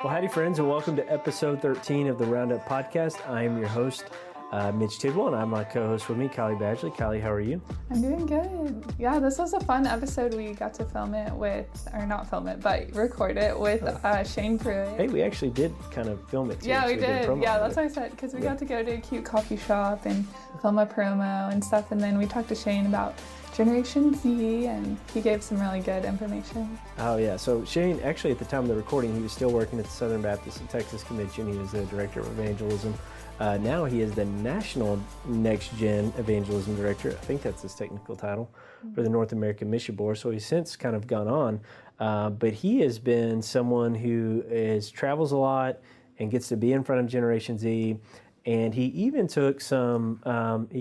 Well, howdy, friends, and welcome to episode 13 of the Roundup Podcast. I am your host, Mitch Tidwell, and I have my co-host with me, Kylie Badgley. Kylie, how are you? I'm doing good. Yeah, this was a fun episode. We got to film it with, or not film it, but record it with Shane Pruitt. Hey, we actually did kind of film it too. Yeah, we did. Yeah, that's what I said, because we got to go to a cute coffee shop and film a promo and stuff, and then we talked to Shane about Generation Z, and he gave some really good information. Oh, yeah. So Shane, actually, at the time of the recording, he was still working at the Southern Baptist of Texas Convention. He was the Director of Evangelism. Now he is the National Next Gen Evangelism Director. I think that's his technical title for the North American Mission Board. So he's since kind of gone on. But he has been someone who travels a lot and gets to be in front of Generation Z. And he even took he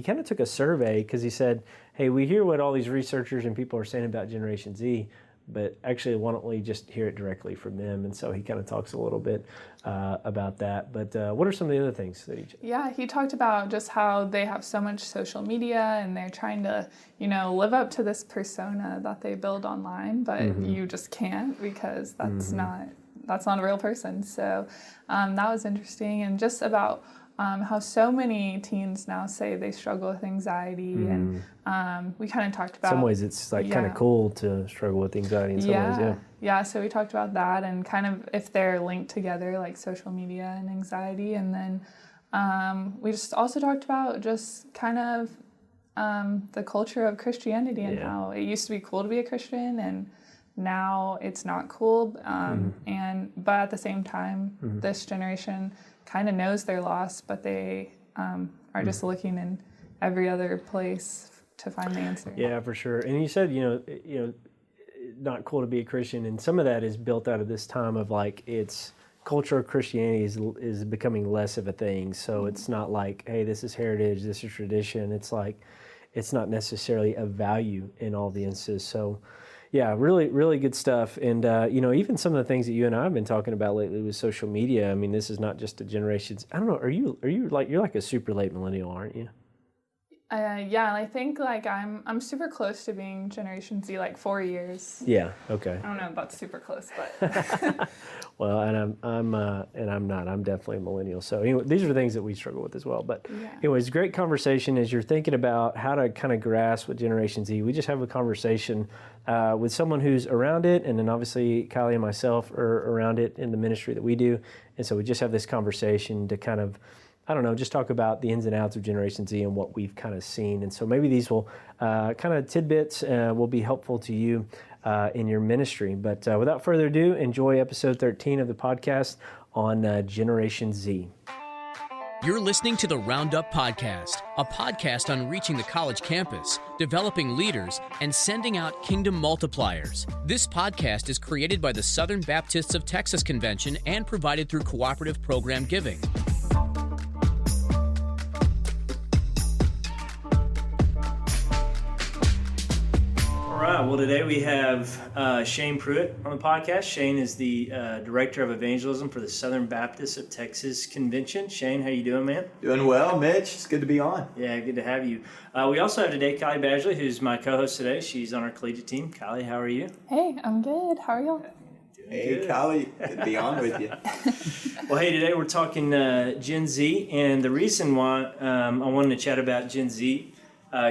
kind of took a survey because he said, hey, we hear what all these researchers and people are saying about Generation Z, but actually, why don't we just hear it directly from them? And so he kind of talks a little bit about that. But what are some of the other things that he... Yeah, he talked about just how they have so much social media and they're trying to, live up to this persona that they build online, but you just can't because that's not a real person. So that was interesting. And just about how so many teens now say they struggle with anxiety, and we kind of talked about... In some ways, it's kind of cool to struggle with anxiety in some ways, Yeah, so we talked about that and kind of if they're linked together, like social media and anxiety. And then we just also talked about just kind of the culture of Christianity and how it used to be cool to be a Christian, and now it's not cool. But at the same time, this generation kind of knows they're lost, but they are just looking in every other place to find the answer. Yeah, for sure. And you said, not cool to be a Christian, and some of that is built out of this time of it's culture of Christianity is becoming less of a thing. So it's not like, hey, this is heritage, this is tradition. It's like it's not necessarily a value in all the instances. So yeah, really, really good stuff. And, even some of the things that you and I have been talking about lately with social media, I mean, this is not just a generation's, I don't know, you're like a super late millennial, aren't you? Yeah, and I think I'm super close to being Generation Z, 4 years. Yeah, okay. I don't know about super close, but... Well, and I'm not. I'm definitely a millennial. So anyway, these are things that we struggle with as well. But anyways, great conversation as you're thinking about how to kind of grasp what Generation Z. We just have a conversation with someone who's around it, and then obviously Kylie and myself are around it in the ministry that we do. And so we just have this conversation to kind of, I don't know, just talk about the ins and outs of Generation Z and what we've kind of seen. And so maybe these will kind of tidbits will be helpful to you in your ministry. But without further ado, enjoy episode 13 of the podcast on Generation Z. You're listening to the Roundup Podcast, a podcast on reaching the college campus, developing leaders, and sending out kingdom multipliers. This podcast is created by the Southern Baptists of Texas Convention and provided through cooperative program giving. All right, well, today we have Shane Pruitt on the podcast. Shane is the Director of Evangelism for the Southern Baptist of Texas Convention. Shane, how you doing, man? Doing well, Mitch. It's good to be on. Yeah, good to have you. We also have today Kylie Badgley, who's my co-host today. She's on our collegiate team. Kylie, how are you? Hey, I'm good. How are y'all? Hey, good. Kylie, good to be on with you. Well, hey, today we're talking Gen Z, and the reason why I wanted to chat about Gen Z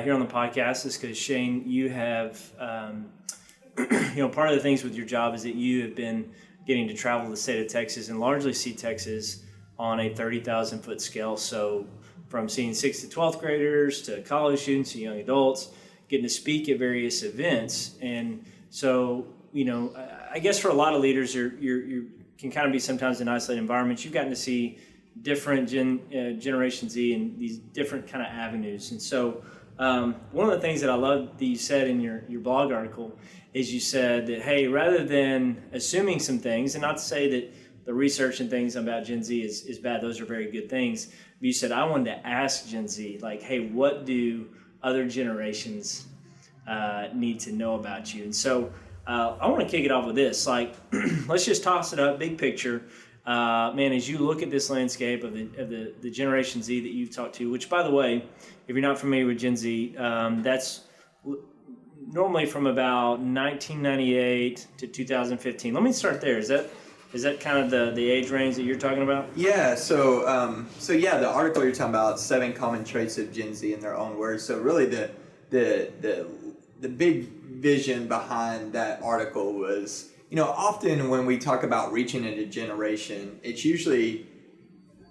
here on the podcast is because, Shane, you have, part of the things with your job is that you have been getting to travel the state of Texas and largely see Texas on a 30,000-foot scale. So from seeing 6th to 12th graders to college students to young adults, getting to speak at various events. And so, I guess for a lot of leaders, you can kind of be sometimes in isolated environments. You've gotten to see different Generation Z and these different kind of avenues. And so one of the things that I love that you said in your blog article is you said that, hey, rather than assuming some things, and not to say that the research and things about Gen Z is bad, those are very good things, but you said, I wanted to ask Gen Z, hey, what do other generations need to know about you? And so I want to kick it off with this. Let's just toss it up, big picture. Man, as you look at this landscape of the Generation Z that you've talked to, which, by the way, if you're not familiar with Gen Z, that's normally from about 1998 to 2015. Let me start there. Is that Is that kind of the age range that you're talking about? Yeah, so the article you're talking about, 7 common traits of Gen Z in their own words. So really the big vision behind that article was, often when we talk about reaching into generation, it's usually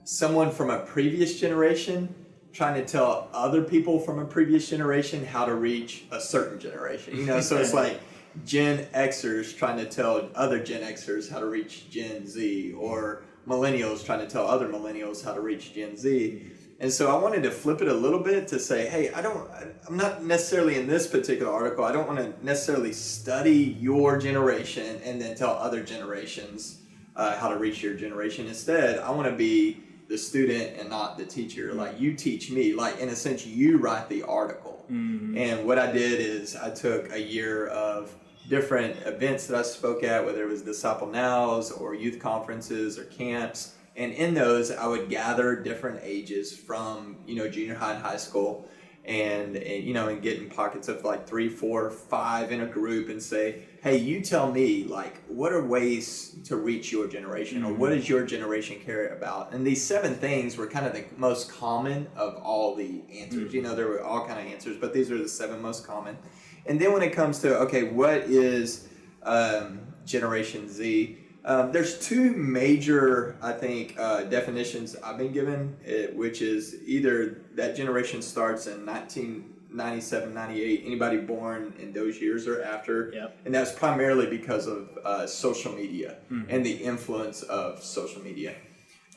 someone from a previous generation trying to tell other people from a previous generation how to reach a certain generation. So it's like Gen Xers trying to tell other Gen Xers how to reach Gen Z, or millennials trying to tell other millennials how to reach Gen Z. And so I wanted to flip it a little bit to say, hey, I'm not necessarily in this particular article, I don't want to necessarily study your generation and then tell other generations how to reach your generation. Instead, I want to be the student and not the teacher. Like, you teach me, like, in a sense, you write the article. Mm-hmm. And what I did is I took a year of different events that I spoke at, whether it was Disciple Nows or youth conferences or camps. And in those, I would gather different ages from, junior high and high school and get in pockets of like 3, 4, 5 in a group and say, hey, you tell me, like, what are ways to reach your generation, or what does your generation care about? And these 7 things were kind of the most common of all the answers. There were all kind of answers, but these are the 7 most common. And then when it comes to, okay, what is Generation Z? There's 2 major, I think, definitions I've been given, which is either that generation starts in 1997, 98, anybody born in those years or after. Yep. And that's primarily because of social media and the influence of social media.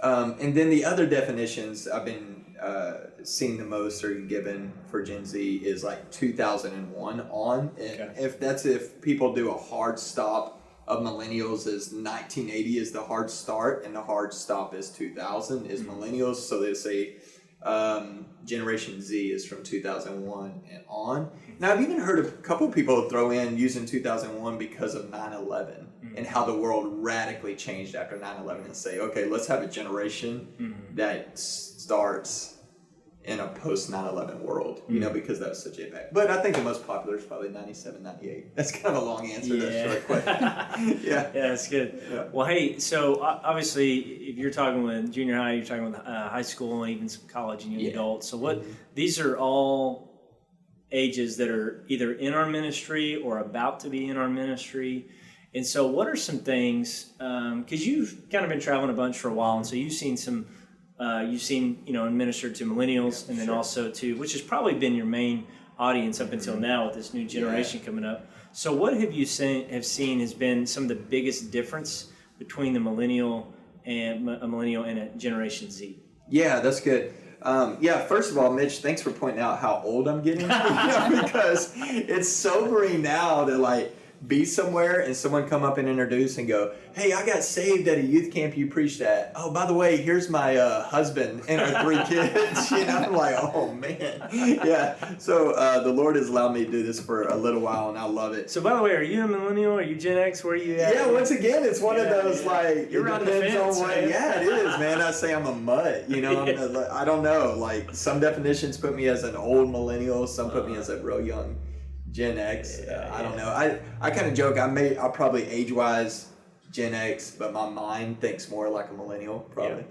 And then the other definitions I've been seeing the most or given for Gen Z is like 2001 on. And if people do a hard stop of millennials, is 1980 is the hard start and the hard stop is 2000 is millennials. So they say Generation Z is from 2001 and on. Now, I've even heard a couple people throw in using 2001 because of 9/11 and how the world radically changed after 9/11, and say, okay, let's have a generation that starts in a post 9/11 world, because that was such a impact. But I think the most popular is probably 97, 98. That's kind of a long answer to that short question. Yeah, that's good. Yeah. Well, hey, so obviously, if you're talking with junior high, you're talking with high school and even some college and young adults. So what these are all ages that are either in our ministry or about to be in our ministry. And so what are some things, because you've kind of been traveling a bunch for a while, and so you've seen and ministered to millennials, and then also to, which has probably been your main audience up until now with this new generation coming up. So what have you seen has been some of the biggest difference between the millennial and a Generation Z? Yeah, that's good. First of all, Mitch, thanks for pointing out how old I'm getting, because it's sobering now to like be somewhere and someone come up and introduce and go, hey, I got saved at a youth camp you preached at. Oh, by the way, here's my husband and our 3 kids. I'm like, oh man. Yeah. So the Lord has allowed me to do this for a little while, and I love it. So by the way, are you a millennial? Are you Gen X? Where are you at? Yeah, once again, it's one of those like, you're on the fence, man. Yeah, it is, man. I say I'm a mutt, I don't know. Like, some definitions put me as an old millennial, some put me as a real young Gen X. I don't know. I kind of joke. I'll probably age-wise Gen X, but my mind thinks more like a millennial, probably.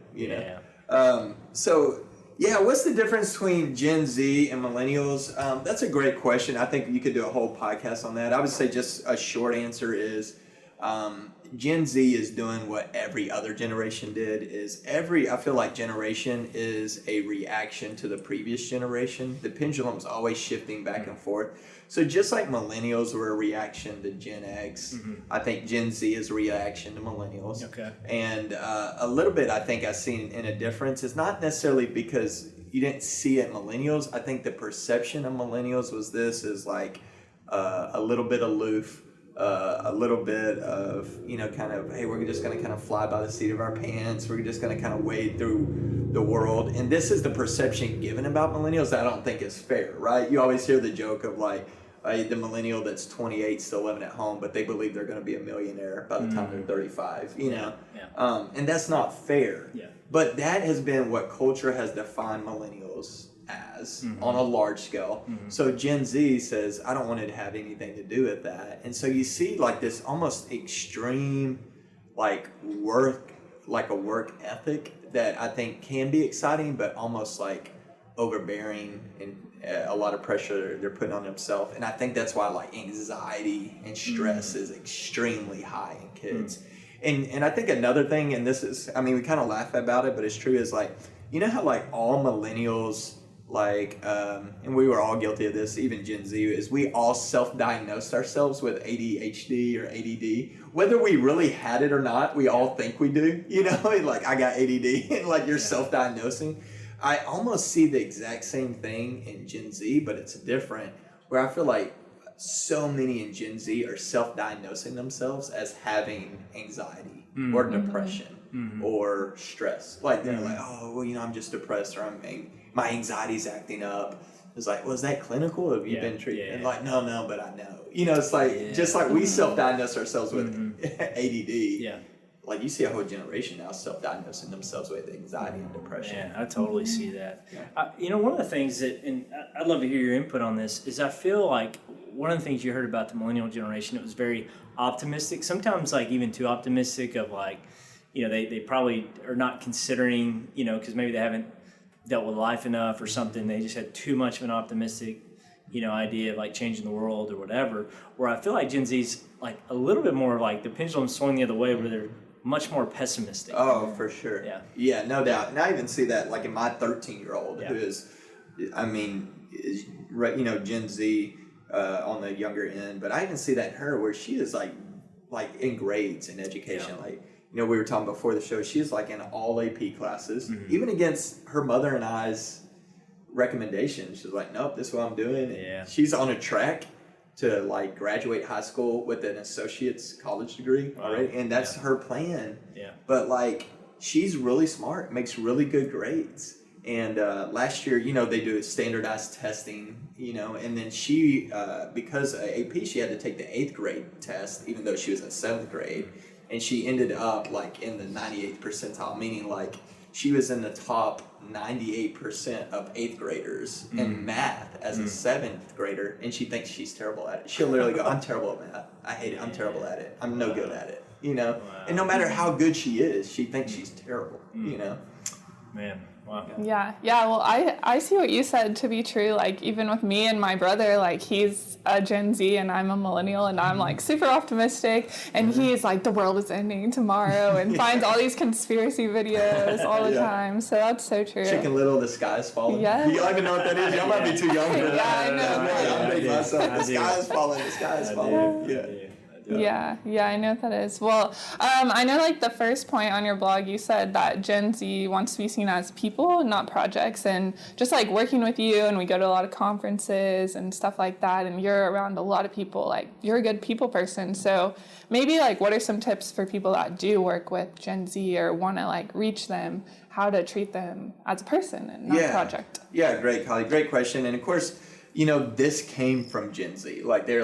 What's the difference between Gen Z and millennials? That's a great question. I think you could do a whole podcast on that. I would say just a short answer is Gen Z is doing what every other generation did. I feel like generation is a reaction to the previous generation. The pendulum's always shifting back and forth. So just like millennials were a reaction to Gen X, I think Gen Z is a reaction to millennials. Okay. And a little bit, I think I've seen in a difference. It's not necessarily because you didn't see it millennials. I think the perception of millennials was is like a little bit aloof, a little bit of, kind of, hey, we're just going to kind of fly by the seat of our pants. We're just going to kind of wade through the world. And this is the perception given about millennials that I don't think is fair, right? You always hear the joke of like, the millennial that's 28 still living at home, but they believe they're going to be a millionaire by the time they're 35, and that's not fair. Yeah. But that has been what culture has defined millennials as on a large scale. So Gen Z says, I don't want it to have anything to do with that. And so you see like this almost extreme like a work ethic that I think can be exciting, but almost like overbearing and a lot of pressure they're putting on themselves. And I think that's why like anxiety and stress is extremely high in kids. And I think another thing, and this is, I mean, we kind of laugh about it, but it's true, is like, you know how like all millennials, like, and we were all guilty of this, even Gen Z, is we all self-diagnosed ourselves with ADHD or ADD. Whether we really had it or not, we all think we do, you know, like I got ADD, and like you're self-diagnosing. I almost see the exact same thing in Gen Z, but it's different, where I feel like so many in Gen Z are self-diagnosing themselves as having anxiety or depression or stress. Like they're like, oh, well, you know, I'm just depressed, or my anxiety's acting up. It's like, well, is that clinical? Or have you been treated? And like, no, but I know. You know, it's like, just like we self-diagnose ourselves with ADD. Yeah. Like you see a whole generation now self-diagnosing themselves with anxiety and depression. Yeah, I totally see that. Yeah. You know, one of the things that, and I'd love to hear your input on this, is I feel like one of the things you heard about the millennial generation, it was very optimistic, sometimes like even too optimistic of like, you know, they probably are not considering, you know, because maybe they haven't dealt with life enough or something. They just had too much of an optimistic, you know, idea of like changing the world or whatever, where I feel like Gen Z's like a little bit more like the pendulum swung the other way, where they're much more pessimistic. Oh, for sure. Yeah, no doubt. And I even see that like in my 13-year-old who is, I mean, is, you know, Gen Z on the younger end, but I even see that in her where she is like in grades in education. Like, you know, we were talking before the show, she's like in all AP classes, even against her mother and I's recommendations. She's like, nope, this is what I'm doing. And she's on a track to like graduate high school with an associate's college degree already, and that's her plan. But like, she's really smart, makes really good grades. And last year, you know, they do standardized testing, you know, and then she, because of AP, she had to take the 8th grade test, even though she was in 7th grade. And she ended up like in the 98th percentile, meaning like she was in the top 98% of 8th graders in math as a 7th grader, and she thinks she's terrible at it. She'll literally go, I'm terrible at math. I hate it. I'm terrible at it. I'm no good at it. You know? And no matter how good she is, she thinks she's terrible, you know? Man. Wow. Yeah. Well, I see what you said to be true. Like, even with me and my brother, like, he's a Gen Z and I'm a millennial, and I'm like super optimistic, and he's like, the world is ending tomorrow, and finds all these conspiracy videos all the time. So that's so true. Chicken Little, the sky is falling. Yeah. You don't even know what that is. Y'all might be too young for that. I know. I'm big myself. The sky is falling. The sky is falling. Yeah, I know what that is. Well, I know like the first point on your blog, you said that Gen Z wants to be seen as people, not projects, and just like working with you, and we go to a lot of conferences and stuff like that, and you're around a lot of people, like you're a good people person. So maybe like what are some tips for people that do work with Gen Z or want to like reach them, how to treat them as a person and not a project? Yeah, great, Kylie. Great question. And of course, you know, this came from Gen Z. Like, they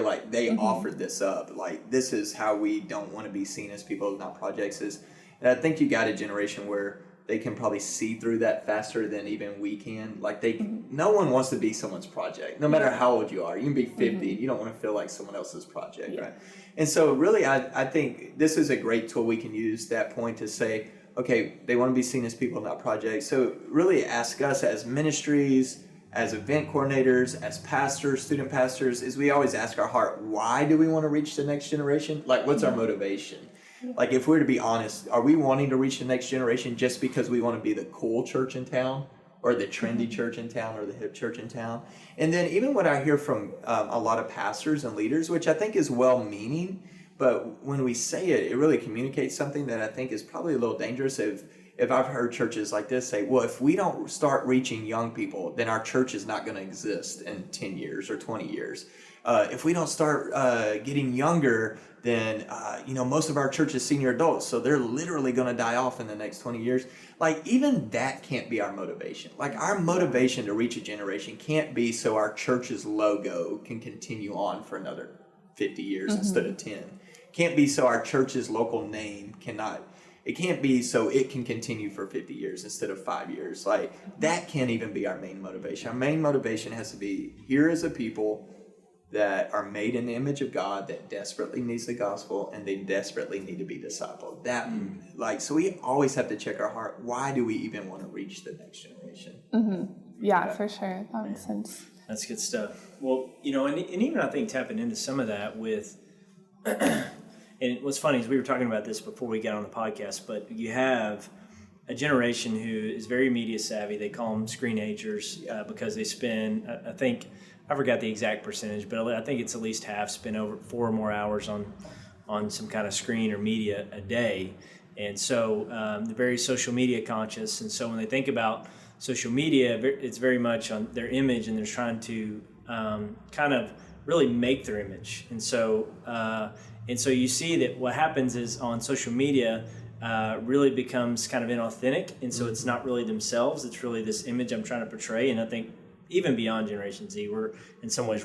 offered this up. Like, this is how we don't want to be seen as people, not projects. And I think you got a generation where they can probably see through that faster than even we can. Like, no one wants to be someone's project, no matter how old you are. You can be 50, you don't want to feel like someone else's project, right? And so, really, I think this is a great tool we can use, that point, to say, okay, they want to be seen as people, not projects. So, really ask us as ministries, as event coordinators, as pastors, student pastors, is we always ask our heart, why do we want to reach the next generation? Like, what's our motivation? Like, if we're to be honest, are we wanting to reach the next generation just because we want to be the cool church in town, or the trendy church in town, or the hip church in town? And then even what I hear from a lot of pastors and leaders, which I think is well-meaning, but when we say it, it really communicates something that I think is probably a little dangerous. If I've heard churches like this say, well, if we don't start reaching young people, then our church is not going to exist in 10 years or 20 years. If we don't start getting younger, then, you know, most of our church is senior adults, so they're literally going to die off in the next 20 years. Like, even that can't be our motivation. Like, our motivation to reach a generation can't be so our church's logo can continue on for another 50 years instead of 10. Can't be so our church's local name it can't be so it can continue for 50 years instead of 5 years. Like, that can't even be our main motivation. Our main motivation has to be, here as a people, that are made in the image of God that desperately needs the gospel and they desperately need to be discipled. So we always have to check our heart. Why do we even want to reach the next generation? Yeah, for sure. That makes sense. That's good stuff. Well, and even I think tapping into some of that with, and what's funny is we were talking about this before we got on the podcast, but you have a generation who is very media savvy. They call them screenagers because they spend, I forgot the exact percentage, but I think it's at least half spend over 4 or more hours on some kind of screen or media a day. And so they're very social media conscious. And so when they think about social media, it's very much on their image, and they're trying to kind of really make their image. And so you see that what happens is on social media really becomes kind of inauthentic. And so it's not really themselves. It's really this image I'm trying to portray. And I think even beyond Generation Z, we're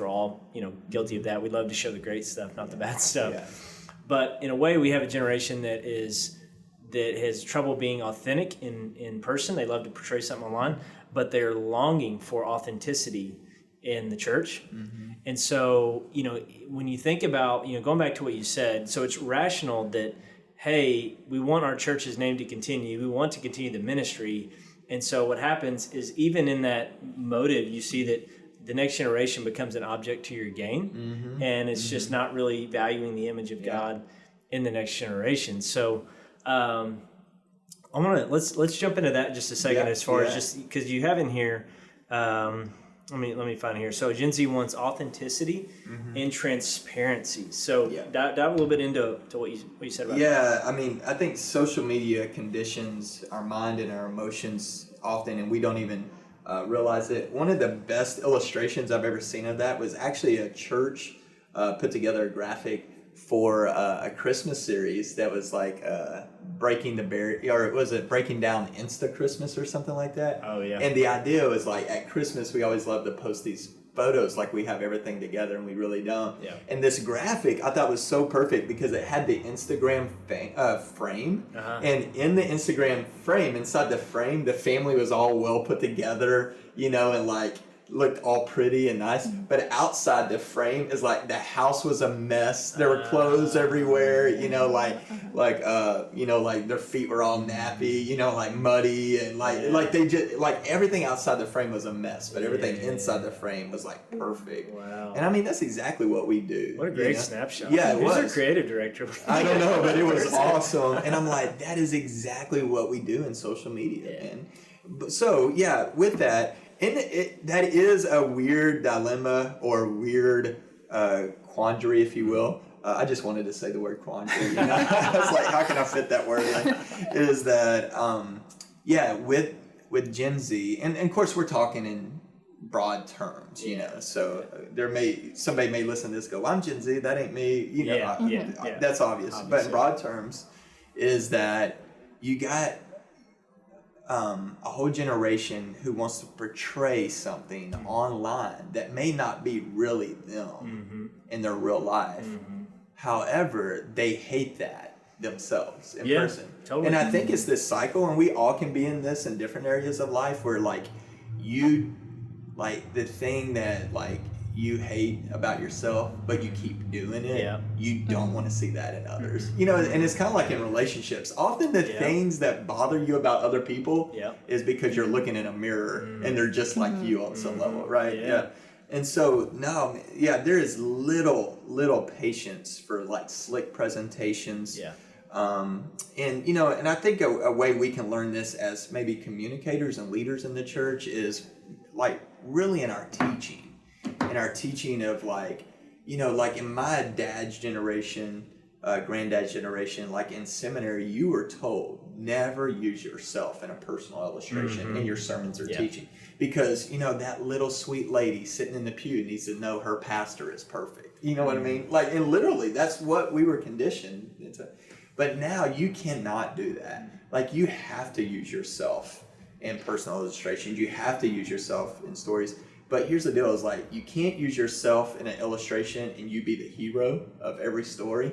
all, guilty of that. We love to show the great stuff, not the bad stuff. Yeah. But in a way, we have a generation that has trouble being authentic in person. They love to portray something online, but they're longing for authenticity in the church. Mm-hmm. And so, when you think about, going back to what you said, so it's rational that, hey, we want our church's name to continue. We want to continue the ministry. And so what happens is even in that motive, you see that the next generation becomes an object to your gain, and it's just not really valuing the image of God in the next generation. So let's jump into that in just a second as far as just because you have in here. Let me find it here. So Gen Z wants authenticity and transparency. So dive a little bit into what you said about that. Yeah, I think social media conditions our mind and our emotions often, and we don't even realize it. One of the best illustrations I've ever seen of that was actually a church put together a graphic for a Christmas series that was like breaking the barrier, or was it breaking down Insta Christmas or something like that? Oh yeah. And the idea was like at Christmas we always love to post these photos like we have everything together, and we really don't. Yeah. And this graphic I thought was so perfect because it had the Instagram frame, and in the Instagram frame, inside the frame, the family was all well put together, and like looked all pretty and nice, but outside the frame is like the house was a mess. There were clothes everywhere, like their feet were all nappy, like muddy, and like they just like everything outside the frame was a mess, but everything inside the frame was like perfect. Wow. And that's exactly what we do. What a great snapshot. Yeah, it was. Who's our creative director? I don't know, but it was awesome. And I'm like, that is exactly what we do in social media, man. So with that. And that is a weird dilemma or weird quandary, if you will. I just wanted to say the word quandary. I was like, how can I fit that word in? Is that, with Gen Z, and of course we're talking in broad terms, so somebody may listen to this and go, well, I'm Gen Z, that ain't me, that's obvious. But in broad terms is that you got a whole generation who wants to portray something online that may not be really them in their real life. However, they hate that themselves in person. Totally. And I think it's this cycle, and we all can be in this in different areas of life where the thing that you hate about yourself, but you keep doing it. Yeah. You don't want to see that in others. And it's kind of like in relationships. Often the things that bother you about other people is because you're looking in a mirror and they're just like you on some level, right? Yeah. And so, there is little patience for slick presentations. Yeah. And I think a way we can learn this as maybe communicators and leaders in the church is really in our teaching. In our teaching of in my dad's generation, granddad's generation, in seminary, you were told never use yourself in a personal illustration in your sermons or teaching, because that little sweet lady sitting in the pew needs to know her pastor is perfect. You know what I mean? And literally that's what we were conditioned into. But now you cannot do that. You have to use yourself in personal illustrations. You have to use yourself in stories. But here's the deal is you can't use yourself in an illustration and you be the hero of every story.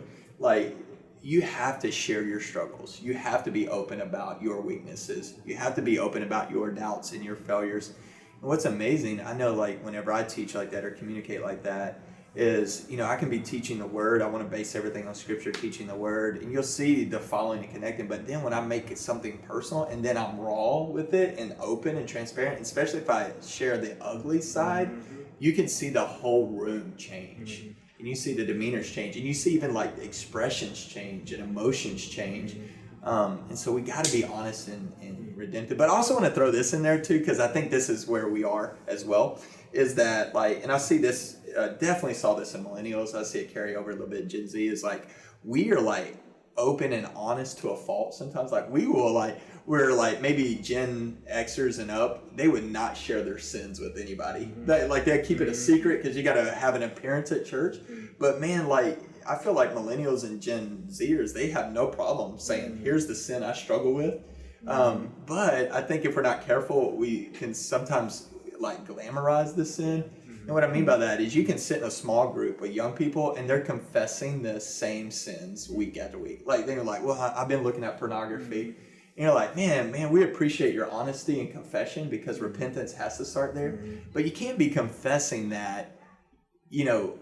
You have to share your struggles. You have to be open about your weaknesses. You have to be open about your doubts and your failures. And what's amazing, I know whenever I teach like that or communicate like that, is, I can be teaching the word. I want to base everything on scripture, teaching the word, and you'll see the following and connecting. But then when I make it something personal and then I'm raw with it and open and transparent, especially if I share the ugly side, you can see the whole room change. And you see the demeanors change, and you see even like the expressions change and emotions change. And so we got to be honest and redemptive. But I also want to throw this in there too, because I think this is where we are as well, is that like, and I see this, definitely saw this in millennials. I see it carry over a little bit. Gen Z is like, we are like open and honest to a fault sometimes. Like we're like maybe Gen Xers and up, they would not share their sins with anybody. They keep it a secret because you got to have an appearance at church. But man, like, I feel like millennials and Gen Zers, they have no problem saying, here's the sin I struggle with. But I think if we're not careful, we can sometimes like glamorize the sin. And what I mean by that is you can sit in a small group with young people and they're confessing the same sins week after week. Like they're like, well, I've been looking at pornography. And you're like, man, we appreciate your honesty and confession because repentance has to start there. But you can't be confessing that,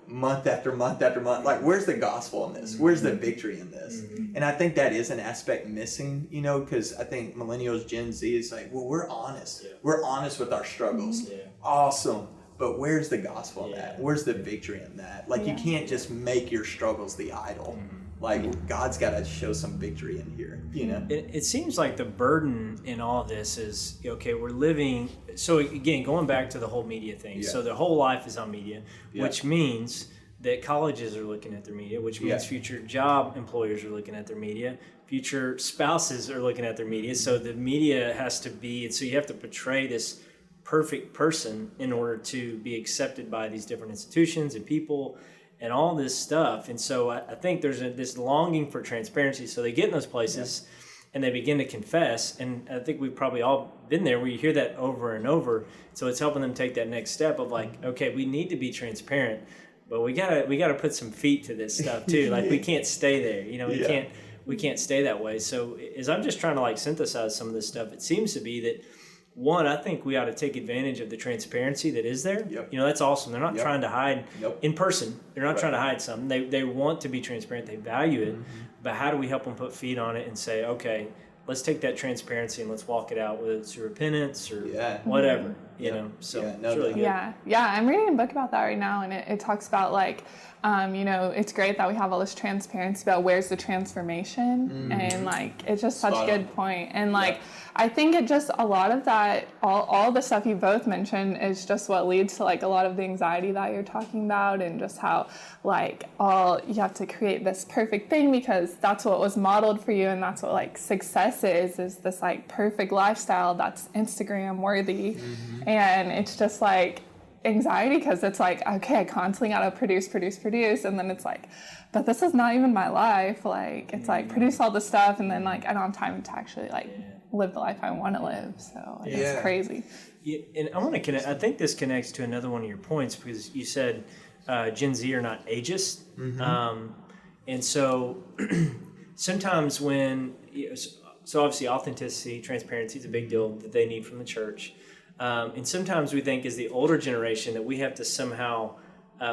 month after month after month. Like, where's the gospel in this? Where's the victory in this? And I think that is an aspect missing, because I think millennials, Gen Z is like, well, we're honest. Yeah. We're honest with our struggles. Yeah. Awesome. But where's the gospel in that? Where's the victory in that? Like, you can't just make your struggles the idol. Like, God's got to show some victory in here, It seems like the burden in all of this is, okay, we're living, so again, going back to the whole media thing. So the whole life is on media, which means that colleges are looking at their media, which means future job employers are looking at their media, future spouses are looking at their media. So the media has to be, and so you have to portray this perfect person in order to be accepted by these different institutions and people and all this stuff. And so I think there's this longing for transparency. So they get in those places and they begin to confess. And I think we've probably all been there where you hear that over and over. So it's helping them take that next step of like, okay, we need to be transparent, but we gotta put some feet to this stuff too. Like we can't stay there, we can't stay that way. So as I'm just trying to like synthesize some of this stuff, it seems to be that one, I think we ought to take advantage of the transparency that is there. That's awesome. They're not trying to hide in person. They're not trying to hide something. They want to be transparent. They value it. But how do we help them put feet on it and say, okay, let's take that transparency and let's walk it out, whether it's through repentance or whatever, So it's really good. Yeah. I'm reading a book about that right now, and it talks about like, it's great that we have all this transparency about where's the transformation, and like it's just such a good point. And like I think it just a lot of that, all the stuff you both mentioned is just what leads to like a lot of the anxiety that you're talking about, and just how like you have to create this perfect thing because that's what was modeled for you, and that's what like success is this like perfect lifestyle that's Instagram worthy. And it's just like anxiety because it's like, okay, I constantly gotta produce, and then it's like, but this is not even my life. Like it's like produce all the stuff and then like I don't have time to actually like live the life I want to live. So it's crazy. And I want to connect. I think this connects to another one of your points because you said Gen Z are not ageist, and so sometimes when so obviously authenticity, transparency is a big deal that they need from the church. And sometimes we think as the older generation that we have to somehow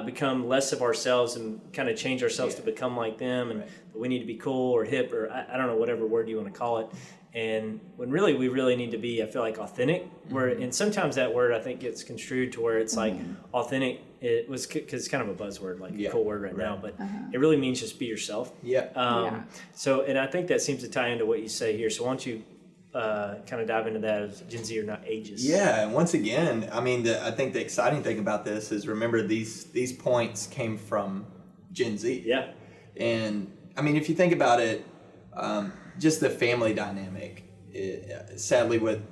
become less of ourselves and kind of change ourselves to become like them, and that we need to be cool or hip or I don't know, whatever word you want to call it. And when really we really need to be, I feel like, authentic. And sometimes that word I think gets construed to where it's like authentic. It was because it's kind of a buzzword, like a cool word right now, but it really means just be yourself. So, and I think that seems to tie into what you say here. So why don't you kind of dive into that as Gen Z are not ageist? Yeah, and once again, I mean, I think the exciting thing about this is remember these points came from Gen Z. Yeah. And I mean, if you think about it, just the family dynamic, sadly, with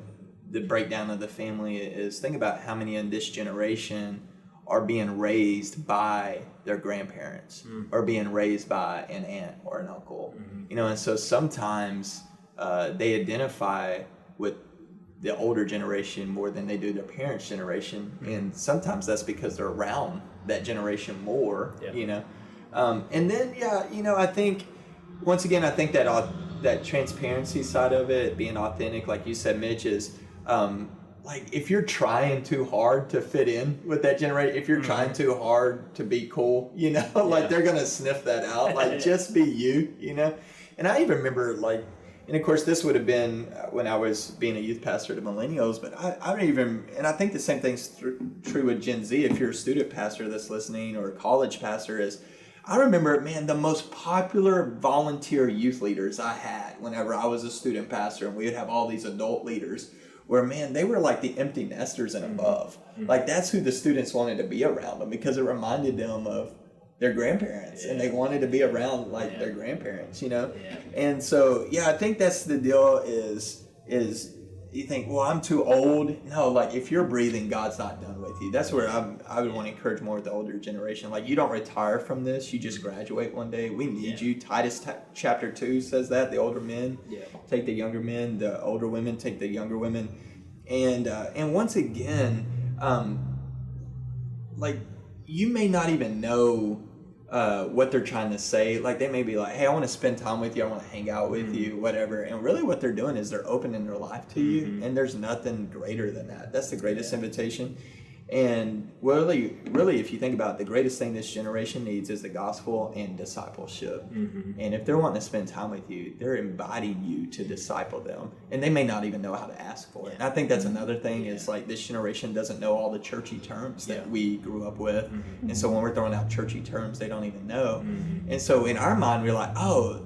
the breakdown of the family is think about how many in this generation are being raised by their grandparents or being raised by an aunt or an uncle, and so sometimes they identify with the older generation more than they do their parents' generation, and sometimes that's because they're around that generation more, and then I think once again that transparency side of it, being authentic, like you said, Mitch, is like if you're trying too hard to fit in with that generation, if you're trying too hard to be cool, you know, like they're gonna sniff that out. Like just be you, you know. And I even remember like, and of course this would have been when I was being a youth pastor to millennials, but I don't even, and I think the same thing's true with Gen Z. If you're a student pastor that's listening or a college pastor, is I remember, man, the most popular volunteer youth leaders I had whenever I was a student pastor, and we would have all these adult leaders where, man, they were like the empty nesters and above. Like that's who the students wanted to be around them, because it reminded them of their grandparents, and they wanted to be around like their grandparents, you know? And so, I think that's the deal is you think, well, I'm too old. No, like if you're breathing, God's not done with you. That's where I would want to encourage more with the older generation. Like you don't retire from this, you just graduate one day. We need you. Titus chapter 2 says that, the older men take the younger men, the older women take the younger women. And once again, like you may not even know what they're trying to say. Like they may be like, hey, I want to spend time with you, I want to hang out with you, whatever. And really what they're doing is they're opening their life to you, and there's nothing greater than that. That's the greatest invitation. And really, if you think about it, the greatest thing this generation needs is the gospel and discipleship. And if they're wanting to spend time with you, they're inviting you to disciple them, and they may not even know how to ask for it. And I think that's another thing is like this generation doesn't know all the churchy terms that we grew up with. And so when we're throwing out churchy terms, they don't even know. And so in our mind, we're like, oh,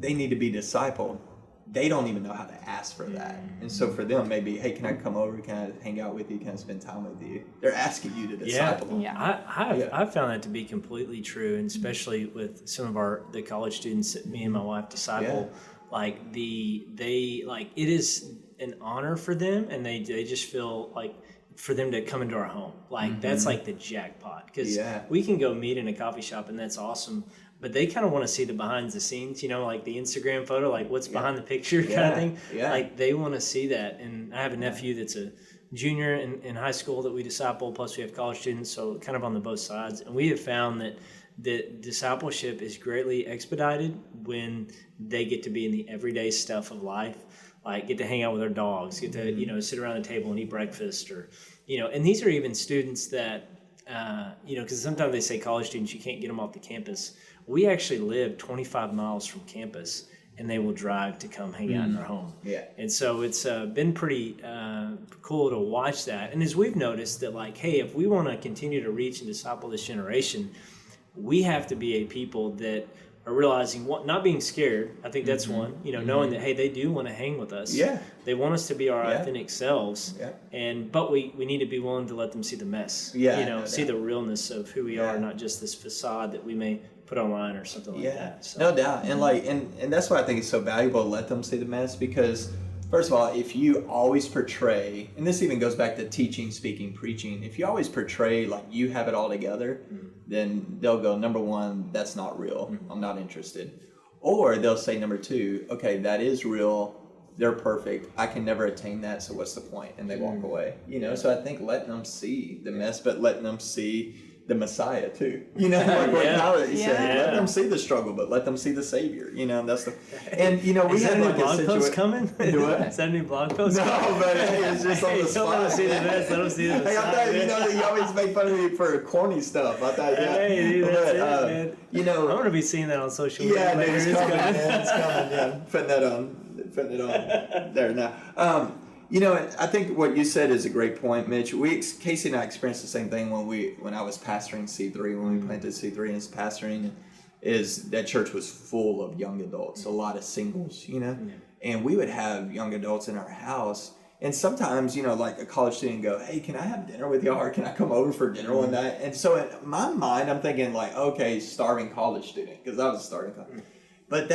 they need to be discipled. They don't even know how to ask for that. And so for them, maybe, hey, can I come over? Can I hang out with you? Can I spend time with you? They're asking you to disciple them. I've found that to be completely true, and especially with some of the college students that me and my wife disciple. Like it is an honor for them, and they just feel like for them to come into our home. Like that's like the jackpot, because we can go meet in a coffee shop, and that's awesome. But they kind of want to see the behind the scenes, you know, like the Instagram photo, like what's behind the picture kind of thing. Like they want to see that. And I have a nephew that's a junior in high school that we disciple, plus we have college students, so kind of on the both sides. And we have found that discipleship is greatly expedited when they get to be in the everyday stuff of life, like get to hang out with their dogs, get to, you know, sit around the table and eat breakfast, or, you know, and these are even students that, you know, because sometimes they say college students, you can't get them off the campus. We actually live 25 miles from campus, and they will drive to come hang out in our home. And so it's been pretty cool to watch that. And as we've noticed that, like, hey, if we want to continue to reach and disciple this generation, we have to be a people that are realizing not being scared. I think that's one, you know, knowing that, hey, they do want to hang with us. They want us to be our authentic selves. But we need to be willing to let them see the mess, you know, see the realness of who we are, not just this facade that we may put online or something like that. So. No doubt. And like, and that's why I think it's so valuable to let them see the mess, because first of all, if you always portray, and this even goes back to teaching, speaking, preaching, if you always portray like you have it all together, then they'll go, number one, that's not real. I'm not interested. Or they'll say, number two, okay, that is real. They're perfect. I can never attain that. So what's the point? And they walk away, you know? So I think letting them see the mess, but letting them see the Messiah too, you know, like what Kylie said, let them see the struggle, but let them see the Savior, you know, and that's the, and you know, we had like a situation. Post coming? Do what? Is that a new blog post? No, but hey, it's just on the spot. Let them see the mess, let them see the Messiah. Hey, I thought, you know, you always make fun of me for corny stuff. I thought, hey, dude, that's it, man. You know, I'm going to be seeing that on social media. Yeah, dude, it's coming, man. It's coming, putting it on there now. You know, I think what you said is a great point, Mitch. Casey and I experienced the same thing when I was pastoring C3, when we planted C3 and was pastoring, is that church was full of young adults, a lot of singles, you know, and we would have young adults in our house. And sometimes, you know, like a college student go, hey, can I have dinner with y'all, or can I come over for dinner one night? And so in my mind, I'm thinking like, okay, starving college student, because I was a starving college. But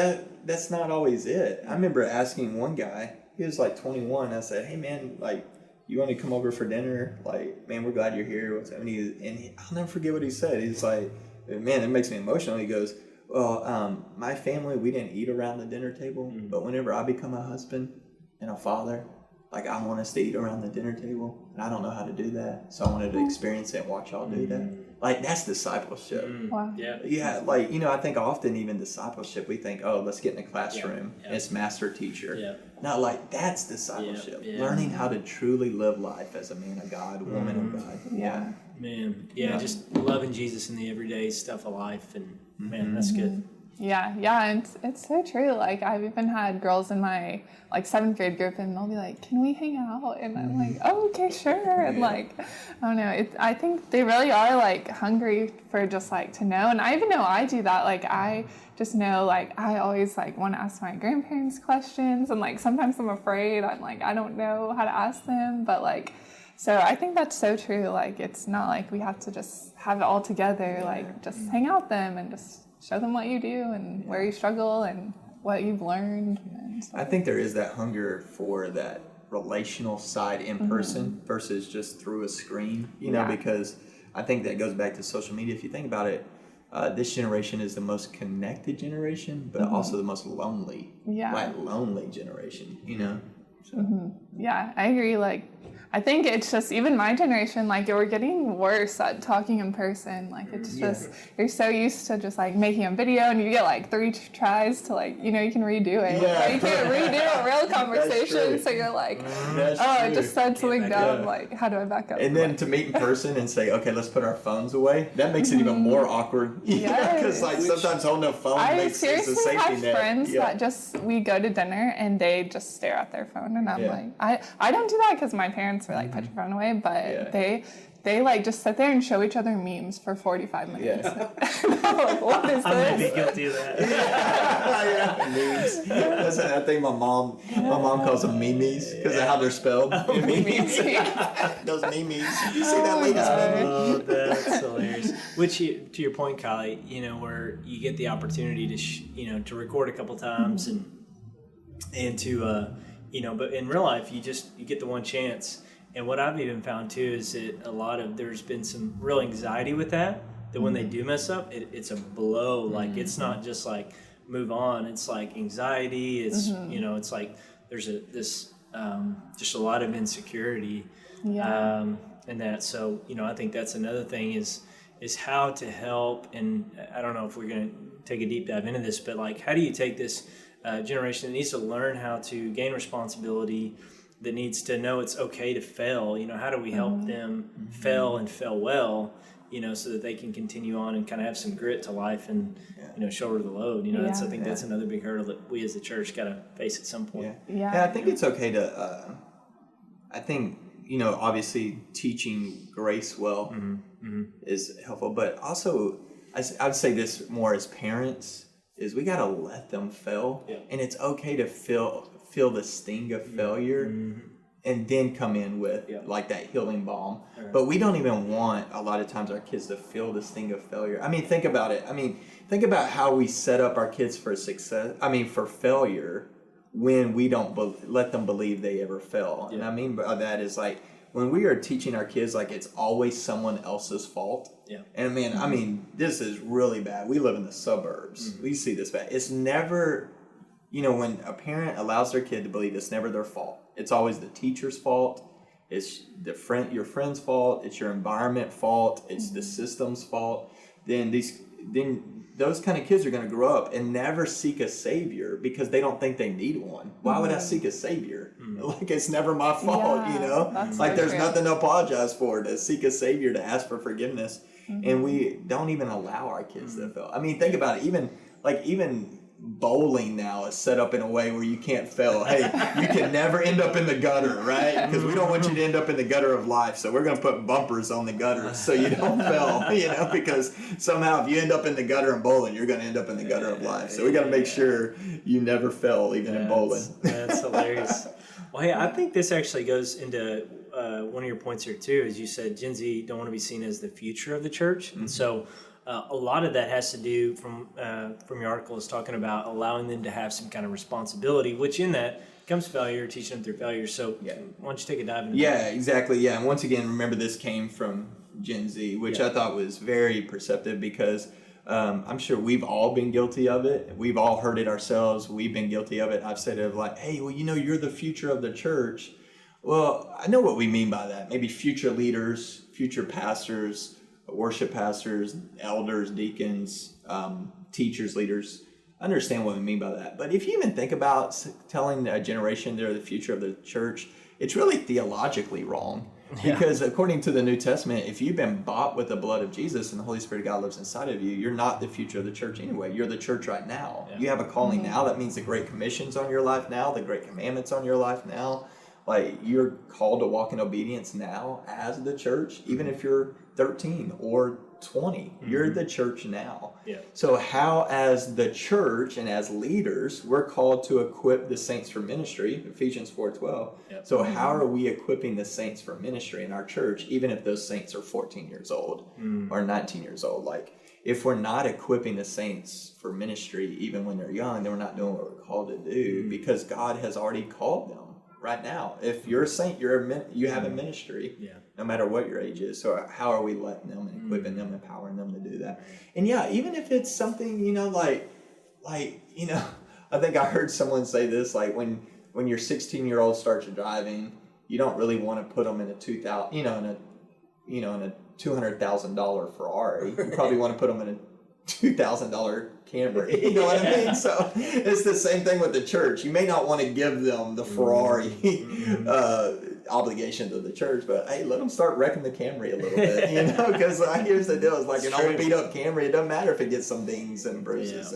that's not always it. I remember asking one guy, he was like 21. I said, hey, man, like, you want to come over for dinner? Like, man, we're glad you're here. I'll never forget what he said. He's like, man, it makes me emotional. He goes, well, my family, we didn't eat around the dinner table, but whenever I become a husband and a father, like, I want us to eat around the dinner table, and I don't know how to do that, so I wanted to experience it and watch y'all do that. Like, that's discipleship. Wow. Yeah, like, you know, I think often even discipleship, we think, oh, let's get in a classroom, and it's master teacher. Now, like, that's discipleship. Yeah. Learning how to truly live life as a man of God, woman of God. Yeah. Man, just loving Jesus in the everyday stuff of life, and man, that's good. Yeah, and it's so true. Like, I've even had girls in my, like, 7th grade group, and they'll be like, can we hang out? And I'm like, oh, okay, sure. And, like, I don't know. I think they really are, like, hungry for just, like, to know. And I even know I do that. Like, I just know, like, I always, like, want to ask my grandparents questions. And, like, sometimes I'm afraid. I'm like, I don't know how to ask them. But, like, so I think that's so true. Like, it's not like we have to just have it all together. Like, just hang out with them and just show them what you do and where you struggle and what you've learned. And I think there is that hunger for that relational side in person versus just through a screen, you know, because I think that goes back to social media. If you think about it, this generation is the most connected generation, but also the most lonely, lonely generation, you know? So. Yeah, I agree. Like, I think it's just, even my generation, like, we're getting worse at talking in person. Like, it's just, you're so used to just, like, making a video, and you get, like, 3 tries to, like, you know, you can redo it. Yeah. But you can't redo a real conversation, so you're like, I just said something dumb, like, how do I back up? And then to meet in person and say, okay, let's put our phones away, that makes it even more awkward. Yeah, because, like, sometimes holding a phone makes it a safety net. I seriously have friends that just, we go to dinner, and they just stare at their phone, and I'm like, I don't do that because my parents were like, put your phone away, but they like just sit there and show each other memes for 45 minutes. I'm like, what is this? I might be guilty of that. Memes. That's I think my mom calls them memes because of how they're spelled. Memes. Those memes. You see that latest meme? Oh, that's hilarious. Which, to your point, Kylie, you know, where you get the opportunity to to record a couple times and to you know, but in real life, you get the one chance. And what I've even found too is that there's been some real anxiety with that when they do mess up, it's a blow. Like, it's not just like move on. It's like anxiety. It's, you know, it's like there's just a lot of insecurity in that. So, you know, I think that's another thing is how to help. And I don't know if we're going to take a deep dive into this, but like, how do you take this generation that needs to learn how to gain responsibility, that needs to know it's okay to fail? You know, how do we help them fail and fail well, you know, so that they can continue on and kind of have some grit to life and, you know, shoulder the load. You know, I think that's another big hurdle that we as a church got to face at some point. I think it's okay to, I think, you know, obviously teaching grace well is helpful, but also I'd say this more as parents is we got to let them fail, and it's okay to feel the sting of failure and then come in with like that healing balm. But we don't even want a lot of times our kids to feel the sting of failure. I mean, think about it. I mean, think about how we set up our kids for success. I mean, for failure when we don't let them believe they ever fail. And I mean by that is like when we are teaching our kids like it's always someone else's fault. And man, I mean, this is really bad. We live in the suburbs. We see this bad. It's never, you know, when a parent allows their kid to believe it's never their fault. It's always the teacher's fault. It's your friend's fault. It's your environment fault. It's the system's fault. Then those kind of kids are going to grow up and never seek a savior because they don't think they need one. Why would I seek a savior? Like, it's never my fault, you know? Like, there's nothing to apologize for, to seek a savior, to ask for forgiveness. And we don't even allow our kids to fail. I mean, think about it. Even bowling now is set up in a way where you can't fail. Hey, you can never end up in the gutter, right? Because we don't want you to end up in the gutter of life. So we're going to put bumpers on the gutter so you don't fail, you know, because somehow if you end up in the gutter in bowling, you're going to end up in the gutter of life. So we got to make sure you never fail, even in bowling. That's hilarious. Well, hey, I think this actually goes into one of your points here too, as you said, Gen Z don't want to be seen as the future of the church. And so a lot of that has to do from your article is talking about allowing them to have some kind of responsibility, which in that comes failure, teaching them through failure. So why don't you take a dive into that? Yeah, exactly. Yeah, and once again, remember this came from Gen Z, which I thought was very perceptive because I'm sure we've all been guilty of it. We've all heard it ourselves. We've been guilty of it. I've said it like, hey, well, you know, you're the future of the church. Well, I know what we mean by that. Maybe future leaders, future pastors, worship pastors, elders, deacons, teachers, leaders. understand what we mean by that. But if you even think about telling a generation they're the future of the church, it's really theologically wrong. Because according to the New Testament, if you've been bought with the blood of Jesus and the Holy Spirit of God lives inside of you, you're not the future of the church anyway. You're the church right now. Yeah. You have a calling now. That means the Great Commission's on your life now, the Great Commandments on your life now. Like, you're called to walk in obedience now as the church, even if you're 13 or 20. You're the church now. Yeah. So how, as the church and as leaders, we're called to equip the saints for ministry, Ephesians 4:12. Yep. So how are we equipping the saints for ministry in our church, even if those saints are 14 years old or 19 years old? Like, if we're not equipping the saints for ministry, even when they're young, then we're not doing what we're called to do, because God has already called them. Right now, if you're a saint, you have a ministry, no matter what your age is. So how are we letting them and equipping them, empowering them to do that? And even if it's something, like I think I heard someone say this, like when your 16-year-old starts driving, you don't really want to put them in a $200,000 Ferrari. You probably want to put them in a $2,000 Camry. You know what I mean? So it's the same thing with the church. You may not want to give them the Ferrari obligations of the church, but hey, let them start wrecking the Camry a little bit, because here's the deal. It's like an old beat up Camry. It doesn't matter if it gets some dings and bruises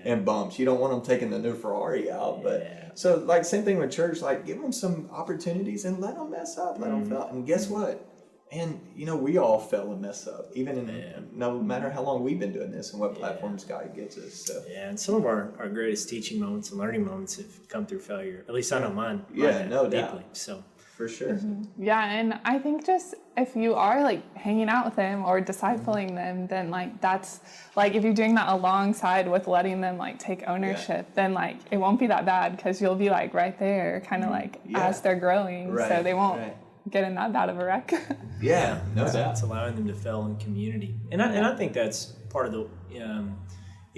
and bumps. You don't want them taking the new Ferrari out. But so like same thing with church, like give them some opportunities and let them mess up, let them fail. And guess what? And, we all fail and mess up, even no matter how long we've been doing this and what platforms God gives us. So. Yeah, and some of our greatest teaching moments and learning moments have come through failure. At least I know mine. No deeply, doubt. So. For sure. Mm-hmm. Yeah, and I think just if you are like hanging out with them or discipling them, then like that's like if you're doing that alongside with letting them like take ownership, then like it won't be that bad, because you'll be like right there kind of like as they're growing, so they won't get in that bad of a wreck. No doubt. It's allowing them to fail in community, and I think that's part of the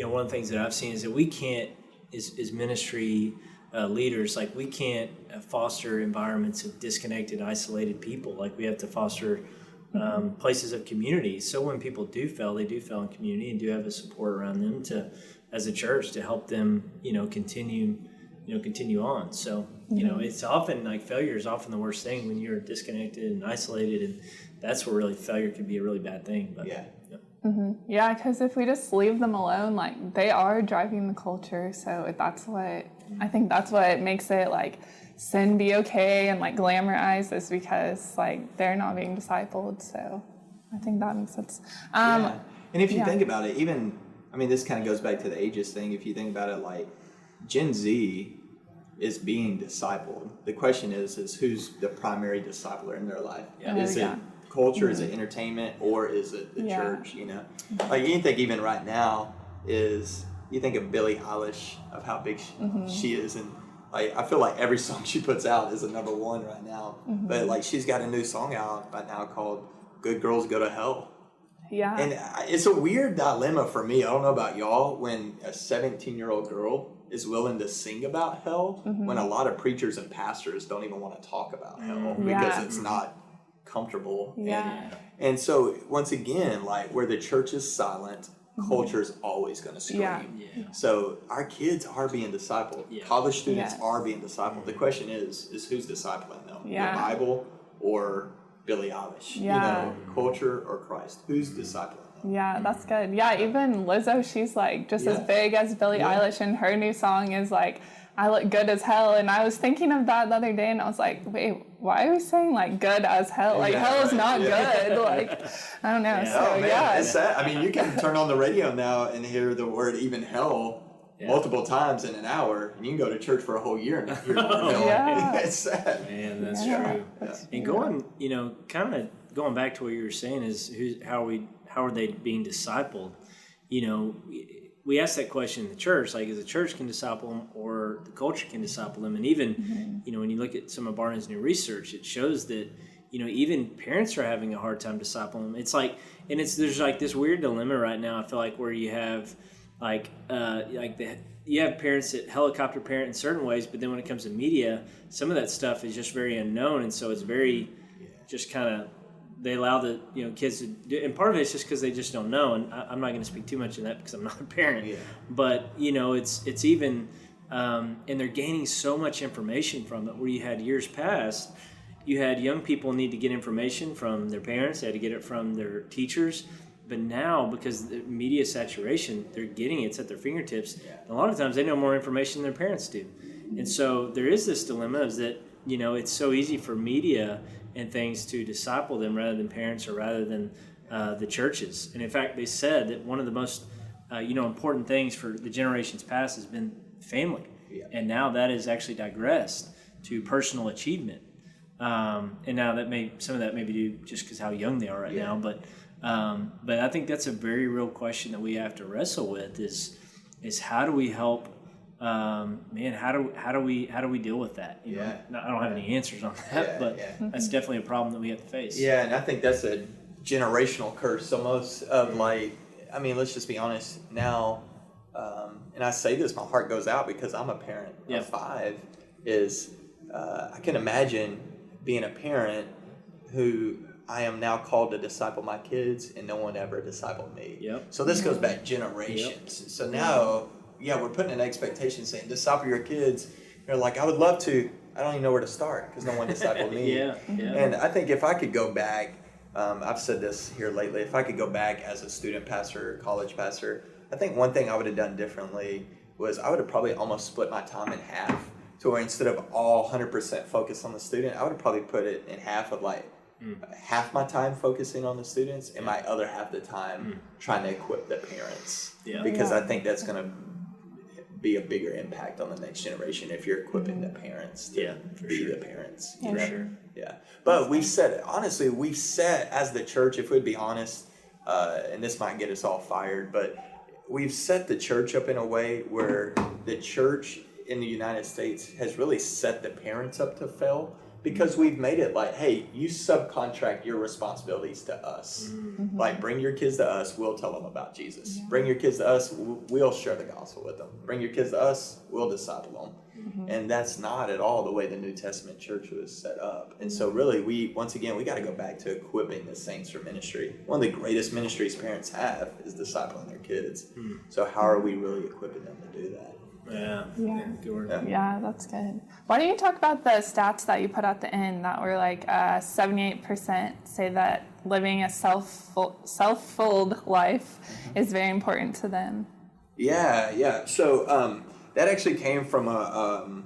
one of the things that I've seen is that we can't is ministry leaders, like we can't foster environments of disconnected, isolated people. Like we have to foster places of community. So when people do fail, they do fail in community and do have a support around them as a church to help them continue on. So it's often like failure is often the worst thing when you're disconnected and isolated, and that's where really failure can be a really bad thing. But Yeah, because if we just leave them alone, like they are driving the culture. So that's what makes it like sin be okay and like glamorized, is because like they're not being discipled. So I think that makes sense. And if you think about it, this kind of goes back to the ages thing. If you think about it, like Gen Z is being discipled. The question is who's the primary discipler in their life? Is it culture, is it entertainment, or is it the church? Like you think even right now you think of Billie Eilish, of how big she is, and like I feel like every song she puts out is a number one right now. But like she's got a new song out right now called "Good Girls Go to Hell." And it's a weird dilemma for me. I don't know about y'all, when a 17-year-old girl is willing to sing about hell, when a lot of preachers and pastors don't even want to talk about hell because it's not comfortable. And so once again, like where the church is silent, culture is always going to scream. So our kids are being discipled. College students are being discipled. The question is who's discipling them? The Bible or Billie Eilish? Culture or Christ? Who's discipling them? Yeah, that's good. Yeah, even Lizzo, she's like just as big as Billie Eilish, and her new song is like, I look good as hell. And I was thinking of that the other day, and I was like, wait, why are we saying like good as hell? Like hell is not good. Like, I don't know. So it's sad. You can turn on the radio now and hear the word even hell multiple times in an hour, and you can go to church for a whole year and not hear hell. It's sad. Man, that's true. And going back to what you were saying is how are they being discipled? We ask that question in the church, like, is the church can disciple them or the culture can disciple them? And even, when you look at some of Barna's new research, it shows that, even parents are having a hard time discipling them. It's like, and there's like this weird dilemma right now, I feel like, where you have you have parents that helicopter parent in certain ways, but then when it comes to media, some of that stuff is just very unknown. And so it's very just kind of they allow the kids to do, and part of it is just because they just don't know. And I'm not going to speak too much on that because I'm not a parent. Yeah. But it's even, and they're gaining so much information from it. Where you had years past, you had young people need to get information from their parents, they had to get it from their teachers. But now, because of the media saturation, they're getting it's at their fingertips. Yeah. And a lot of times they know more information than their parents do. And so there is this dilemma is that, it's so easy for media and things to disciple them rather than parents or rather than the churches. And in fact, they said that one of the most, important things for the generations past has been family. Yeah. And now that is actually digressed to personal achievement. And now some of that may be due just because how young they are right now. But I think that's a very real question that we have to wrestle with is how do we help, how do we deal with that? You know? I don't have any answers on that, but that's definitely a problem that we have to face. Yeah, and I think that's a generational curse almost of let's just be honest now, and I say this, my heart goes out because I'm a parent of 5, I can imagine being a parent who I am now called to disciple my kids and no one ever discipled me. Yep. So this goes back generations. Yep. So now, we're putting an expectation saying, disciple your kids. You're like, I would love to. I don't even know where to start because no one discipled me. And I think if I could go back, I've said this here lately, if I could go back as a student pastor or college pastor, I think one thing I would have done differently was I would have probably almost split my time in half to where instead of all 100% focused on the student, I would have probably put it in half of half my time focusing on the students and my other half the time trying to equip the parents. Because I think that's going to be a bigger impact on the next generation if you're equipping the parents to be the parents. For sure. Yeah. But we've set as the church, if we'd be honest, and this might get us all fired, but we've set the church up in a way where the church in the United States has really set the parents up to fail. Because we've made it like, hey, you subcontract your responsibilities to us. Mm-hmm. Like, bring your kids to us, we'll tell them about Jesus. Yeah. Bring your kids to us, we'll share the gospel with them. Bring your kids to us, we'll disciple them. Mm-hmm. And that's not at all the way the New Testament church was set up. And so really, we got to go back to equipping the saints for ministry. One of the greatest ministries parents have is discipling their kids. Mm-hmm. So how are we really equipping them to do that? Yeah, that's good. Why don't you talk about the stats that you put at the end that were like 78% say that living a self-filled life is very important to them? Yeah. So that actually came from a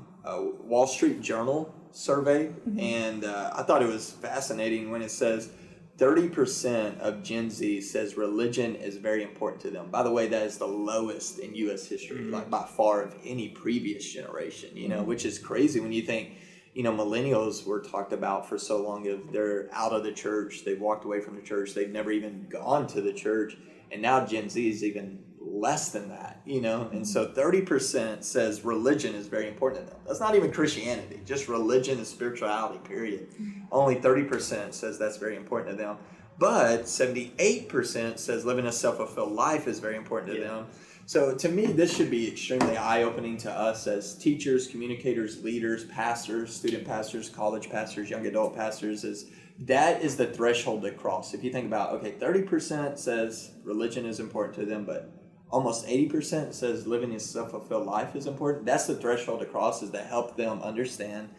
Wall Street Journal survey, and I thought it was fascinating when it says 30% of Gen Z says religion is very important to them. By the way, that is the lowest in U.S. history, like by far of any previous generation, which is crazy when you think, millennials were talked about for so long of they're out of the church, they've walked away from the church, they've never even gone to the church, and now Gen Z is even less than that, and so 30% says religion is very important to them. That's not even Christianity, just religion and spirituality, period. Only 30% says that's very important to them, but 78% says living a self-fulfilled life is very important to them. So to me, this should be extremely eye-opening to us as teachers, communicators, leaders, pastors, student pastors, college pastors, young adult pastors, that is the threshold to cross. If you think about, 30% says religion is important to them, but almost 80% says living a self-fulfilled life is important. That's the threshold to cross, is to help them understand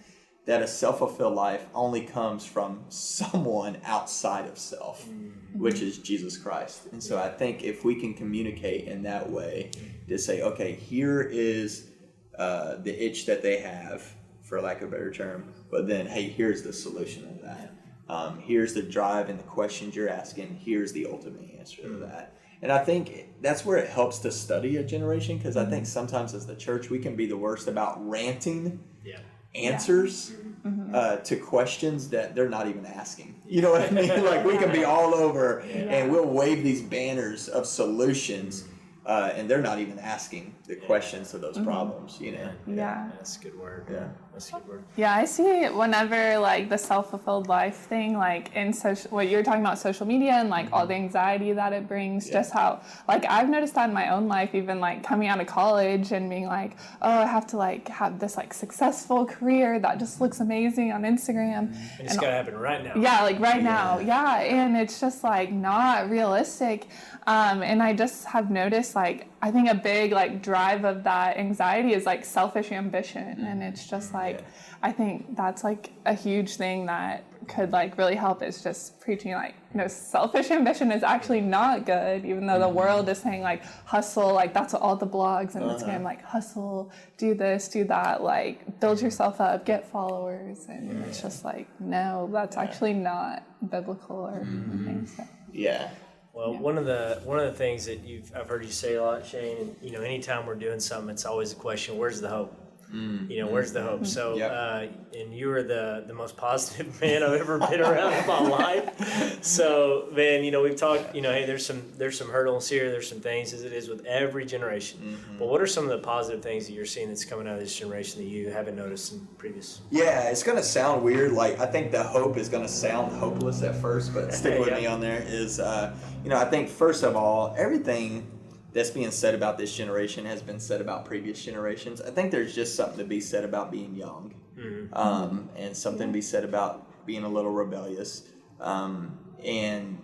that a self-fulfilled life only comes from someone outside of self, which is Jesus Christ. And so I think if we can communicate in that way to say, okay, here is the itch that they have, for lack of a better term, but then, hey, here's the solution of that. Here's the drive and the questions you're asking. Here's the ultimate answer to that. And I think that's where it helps to study a generation, because I think sometimes as the church, we can be the worst about ranting answers to questions that they're not even asking. You know what I mean? Like, we can be all over and we'll wave these banners of solutions and they're not even asking the questions to those problems, Yeah, that's a good word. That's a good word. Yeah, I see whenever like the self-fulfilled life thing, like in social, what you're talking about, social media and like all the anxiety that it brings, just how like I've noticed that in my own life, even like coming out of college and being like, oh, I have to like have this like successful career that just looks amazing on Instagram. And it's got to happen right now. Yeah, like right now. Yeah, and it's just like not realistic. And I just have noticed like, I think a big like drive of that anxiety is like selfish ambition, and it's just like I think that's like a huge thing that could like really help, is just preaching like, selfish ambition is actually not good, even though the world is saying like hustle, like that's what all the blogs and Instagram like hustle, do this, do that, like build yourself up, get followers, and it's just like no, that's actually not biblical or anything. So. Yeah. Well, one of the things that I've heard you say a lot, Shane, and anytime we're doing something, it's always a question: where's the hope? Where's the hope? So, and you are the most positive man I've ever been around in my life. So, man, we've talked. Hey, there's some hurdles here. There's some things, as it is with every generation. But what are some of the positive things that you're seeing that's coming out of this generation that you haven't noticed in previous? Yeah, it's gonna sound weird. Like I think the hope is gonna sound hopeless at first, but stick with me on there. Is I think first of all, everything that's being said about this generation has been said about previous generations. I think there's just something to be said about being young, and something to be said about being a little rebellious. And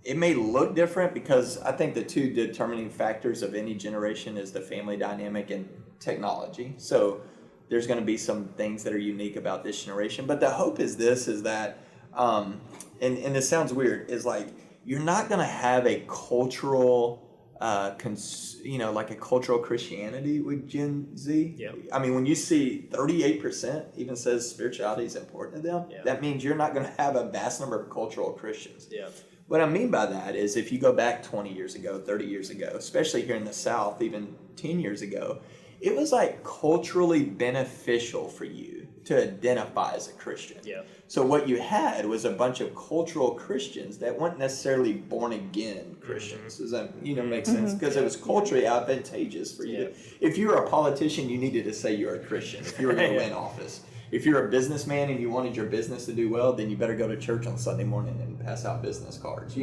it may look different because I think the two determining factors of any generation is the family dynamic and technology. So there's going to be some things that are unique about this generation. But the hope is that, and it sounds weird, is like you're not going to have a cultural like a cultural Christianity with Gen Z. Yep. I mean, when you see 38% even says spirituality is important to them, that means you're not going to have a vast number of cultural Christians. Yeah. What I mean by that is if you go back 20 years ago, 30 years ago, especially here in the South, even 10 years ago, it was like culturally beneficial for you to identify as a Christian. Yeah. So what you had was a bunch of cultural Christians that weren't necessarily born again Christians. Does that make sense? Because it was culturally advantageous for you. If you were a politician, you needed to say you're a Christian if you were going to win office. If you're a businessman and you wanted your business to do well, then you better go to church on Sunday morning and pass out business cards.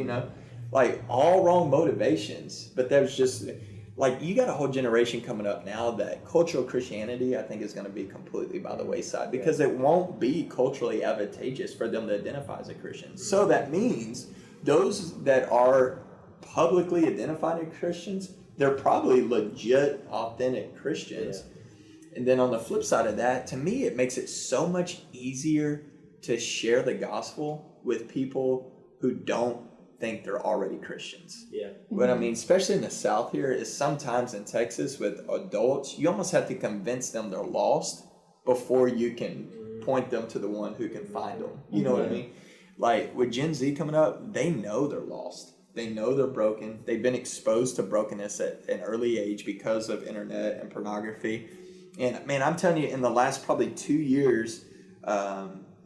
Like all wrong motivations. But there's just like you got a whole generation coming up now that cultural Christianity, I think, is going to be completely by the wayside because it won't be culturally advantageous for them to identify as a Christian. So that means those that are publicly identified as Christians, they're probably legit, authentic Christians. Yeah. And then on the flip side of that, to me, it makes it so much easier to share the gospel with people who don't think they're already Christians. Yeah. What I mean, especially in the South here, is sometimes in Texas with adults, you almost have to convince them they're lost before you can point them to the one who can find them. You know what I mean? Like with Gen Z coming up, they know they're lost. They know they're broken. They've been exposed to brokenness at an early age because of internet and pornography. And man, I'm telling you, in the last probably 2 years,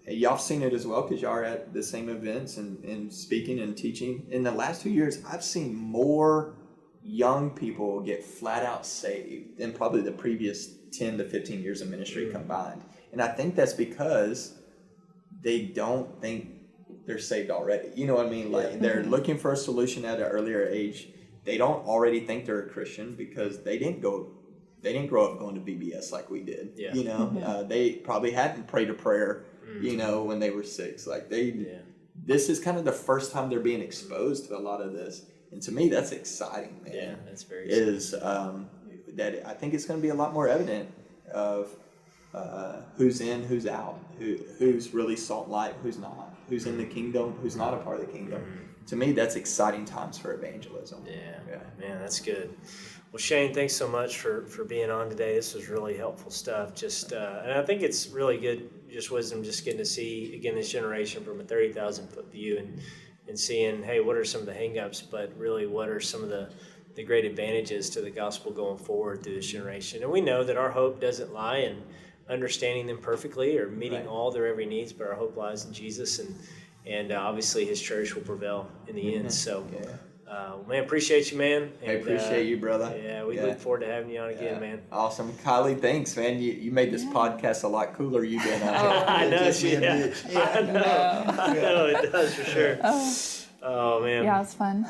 y'all have seen it as well because y'all are at the same events and speaking and teaching. In the last 2 years, I've seen more young people get flat out saved than probably the previous 10 to 15 years of ministry combined. And I think that's because they don't think they're saved already. You know what I mean? Like they're looking for a solution at an earlier age. They don't already think they're a Christian because they didn't grow up going to VBS like we did. Yeah. They probably hadn't prayed a prayer when they were 6, like this is kind of the first time they're being exposed to a lot of this, and to me that's exciting, man. Yeah, that's very that I think it's going to be a lot more evident of who's in, who's out, who's really salt and light, who's not, who's in the kingdom, who's not a part of the kingdom. To me, that's exciting times for evangelism. Yeah. Man, that's good. Well, Shane, thanks so much for being on today. This was really helpful stuff. And I think it's really good, just wisdom, just getting to see, again, this generation from a 30,000-foot view and seeing, hey, what are some of the hang-ups, but really what are some of the great advantages to the gospel going forward through this generation. And we know that our hope doesn't lie in understanding them perfectly or meeting all their every needs, but our hope lies in Jesus, and obviously his church will prevail in the end. So Man, appreciate you, man. I appreciate you, brother. Yeah, we look forward to having you on again, man. Awesome. Kylie, thanks, man. You made this podcast a lot cooler. You been I know, just me and yeah. Mitch. I know, it does for sure. Oh, man. Yeah, it's fun.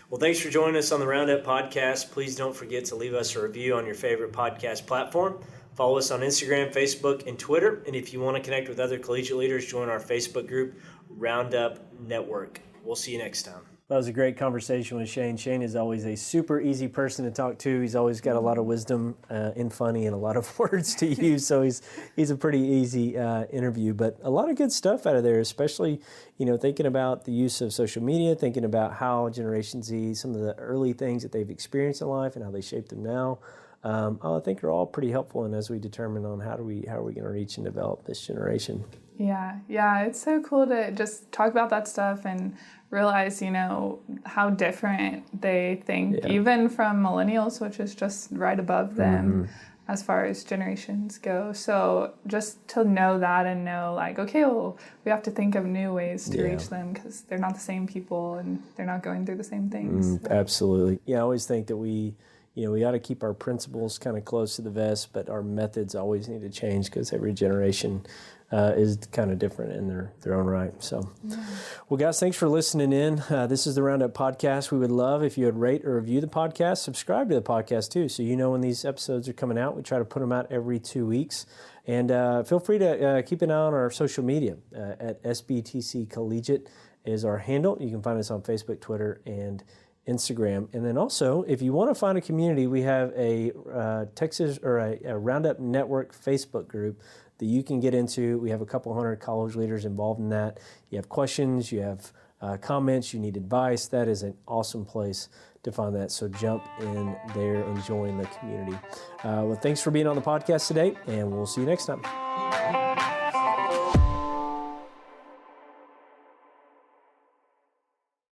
Well, thanks for joining us on the Roundup Podcast. Please don't forget to leave us a review on your favorite podcast platform. Follow us on Instagram, Facebook, and Twitter. And if you want to connect with other collegiate leaders, join our Facebook group, Roundup Network. We'll see you next time. That was a great conversation with Shane. Shane is always a super easy person to talk to. He's always got a lot of wisdom and funny and a lot of words to use. So he's a pretty easy interview, but a lot of good stuff out of there, especially, thinking about the use of social media, thinking about how Generation Z, some of the early things that they've experienced in life and how they shape them now. I think are all pretty helpful, and as we determine on how are we going to reach and develop this generation. Yeah, it's so cool to just talk about that stuff and realize, how different they think, even from millennials, which is just right above them as far as generations go. So just to know that and know, like, okay, well, we have to think of new ways to reach them because they're not the same people and they're not going through the same things. Absolutely. Yeah, I always think that we got to keep our principles kind of close to the vest, but our methods always need to change because every generation is kind of different in their own right. So, well, guys, thanks for listening in. This is the Roundup Podcast. We would love if you would rate or review the podcast. Subscribe to the podcast, too, so when these episodes are coming out. We try to put them out every 2 weeks. And feel free to keep an eye on our social media. At SBTC Collegiate is our handle. You can find us on Facebook, Twitter, and Instagram. And then also, if you want to find a community, we have a Texas or a Roundup Network Facebook group that you can get into. We have a couple hundred college leaders involved in that. You have questions, you have comments, you need advice. That is an awesome place to find that. So jump in there and join the community. Well, thanks for being on the podcast today, and we'll see you next time.